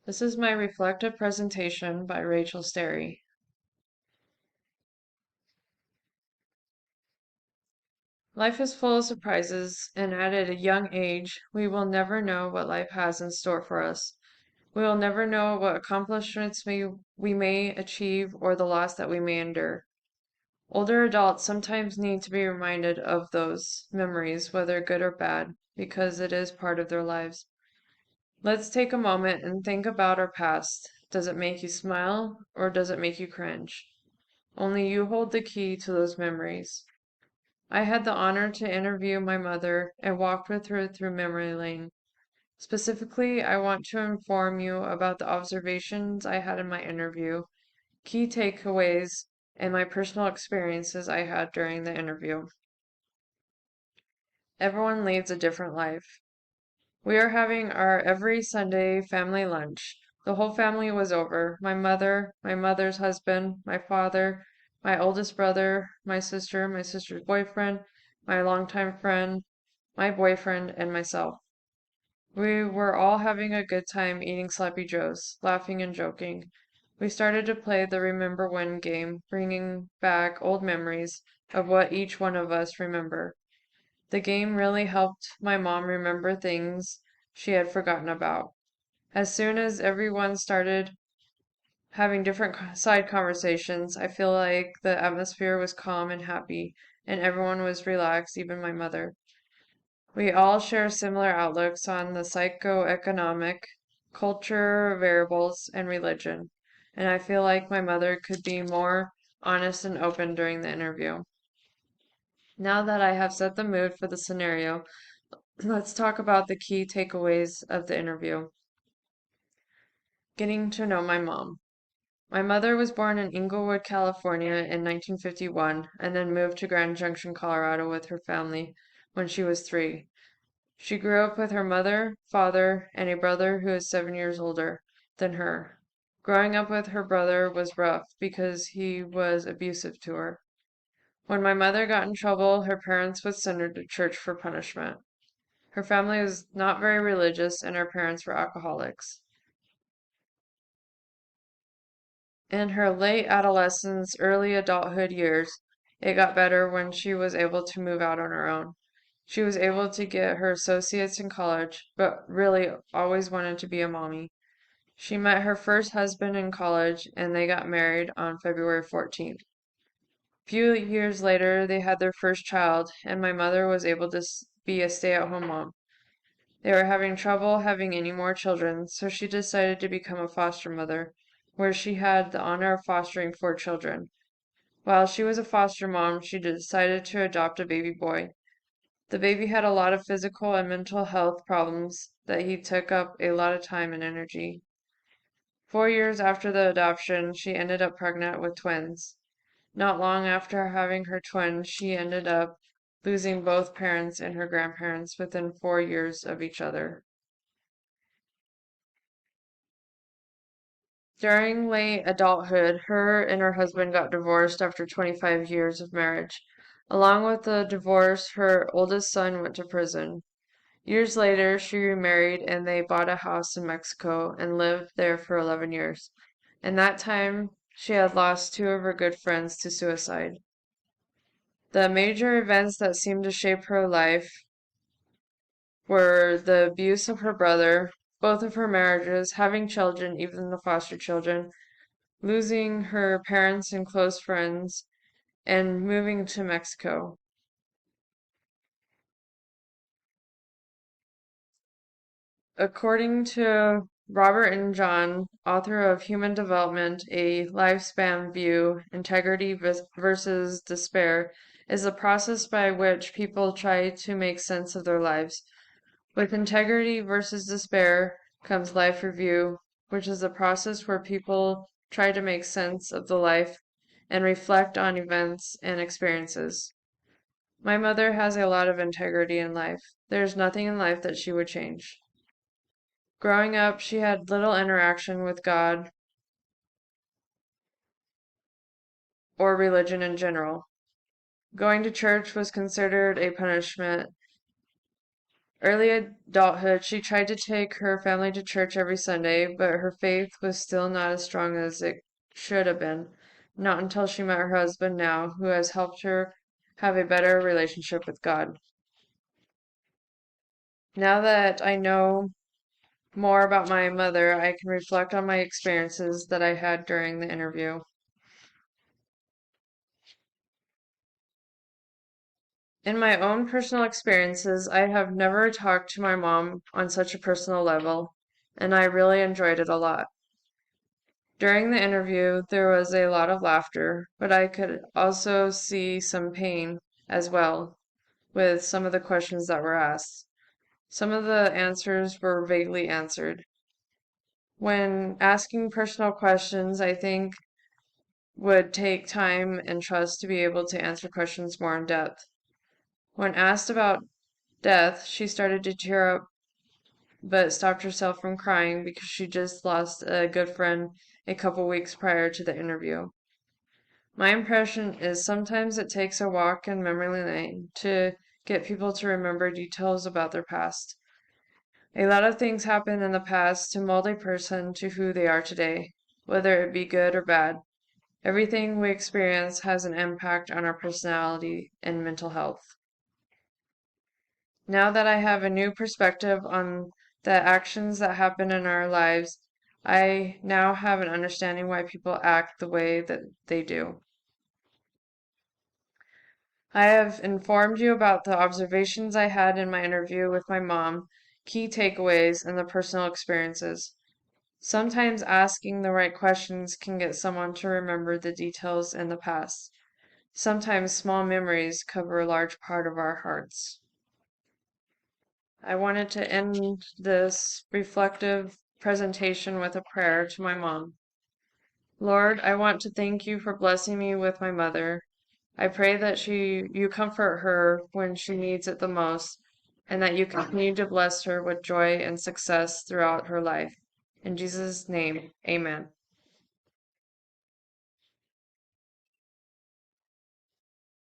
This is my reflective presentation by Rachel Sterry. Life is full of surprises, and at a young age, we will never know what life has in store for us. We will never know what accomplishments we may achieve or the loss that we may endure. Older adults sometimes need to be reminded of those memories, whether good or bad, because it is part of their lives. Let's take a moment and think about our past. Does it make you smile or does it make you cringe? Only you hold the key to those memories. I had the honor to interview my mother and walked with her through memory lane. Specifically, I want to inform you about the observations I had in my interview, key takeaways, and my personal experiences I had during the interview. Everyone leads a different life. We are having our every Sunday family lunch. The whole family was over. My mother, my mother's husband, my father, my oldest brother, my sister's boyfriend, my longtime friend, my boyfriend, and myself. We were all having a good time eating Sloppy Joes, laughing and joking. We started to play the Remember When game, bringing back old memories of what each one of us remember. The game really helped my mom remember things she had forgotten about. As soon as everyone started having different side conversations, I feel like the atmosphere was calm and happy, and everyone was relaxed, even my mother. We all share similar outlooks on the psychoeconomic, culture variables, and religion, and I feel like my mother could be more honest and open during the interview. Now that I have set the mood for the scenario, let's talk about the key takeaways of the interview. Getting to know my mom. My mother was born in Inglewood, California in 1951 and then moved to Grand Junction, Colorado with her family when she was 3. She grew up with her mother, father, and a brother who is 7 years older than her. Growing up with her brother was rough because he was abusive to her. When my mother got in trouble, her parents would send her to church for punishment. Her family was not very religious, and her parents were alcoholics. In her late adolescence, early adulthood years, it got better when she was able to move out on her own. She was able to get her associates in college, but really always wanted to be a mommy. She met her first husband in college and they got married on February 14th. Few years later, they had their first child, and my mother was able to be a stay-at-home mom. They were having trouble having any more children, so she decided to become a foster mother, where she had the honor of fostering 4 children. While she was a foster mom, she decided to adopt a baby boy. The baby had a lot of physical and mental health problems that he took up a lot of time and energy. 4 years after the adoption, she ended up pregnant with twins. Not long after having her twins, she ended up losing both parents and her grandparents within 4 years of each other. During late adulthood, her and her husband got divorced after 25 years of marriage. Along with the divorce, her oldest son went to prison. Years later, she remarried and they bought a house in Mexico and lived there for 11 years. In that time, she had lost 2 of her good friends to suicide. The major events that seemed to shape her life were the abuse of her brother, both of her marriages, having children, even the foster children, losing her parents and close friends, and moving to Mexico. According to Robert and John, author of Human Development, A Lifespan View, Integrity versus Despair is a process by which people try to make sense of their lives. With integrity versus despair comes life review, which is a process where people try to make sense of the life and reflect on events and experiences. My mother has a lot of integrity in life. There's nothing in life that she would change. Growing up, she had little interaction with God or religion in general. Going to church was considered a punishment Early adulthood, she tried to take her family to church every Sunday, but her faith was still not as strong as it should have been. Not until she met her husband now, who has helped her have a better relationship with God. Now that I know more about my mother, I can reflect on my experiences that I had during the interview. In my own personal experiences, I have never talked to my mom on such a personal level, and I really enjoyed it a lot. During the interview, there was a lot of laughter, but I could also see some pain as well with some of the questions that were asked. Some of the answers were vaguely answered. When asking personal questions, I think would take time and trust to be able to answer questions more in depth. When asked about death, she started to tear up but stopped herself from crying because she just lost a good friend a couple weeks prior to the interview. My impression is sometimes it takes a walk in memory lane to get people to remember details about their past. A lot of things happen in the past to mold a person to who they are today, whether it be good or bad. Everything we experience has an impact on our personality and mental health. Now that I have a new perspective on the actions that happen in our lives, I now have an understanding why people act the way that they do. I have informed you about the observations I had in my interview with my mom, key takeaways, and the personal experiences. Sometimes asking the right questions can get someone to remember the details in the past. Sometimes small memories cover a large part of our hearts. I wanted to end this reflective presentation with a prayer to my mom. Lord, I want to thank you for blessing me with my mother. I pray that you comfort her when she needs it the most, and that you continue to bless her with joy and success throughout her life. In Jesus' name, amen.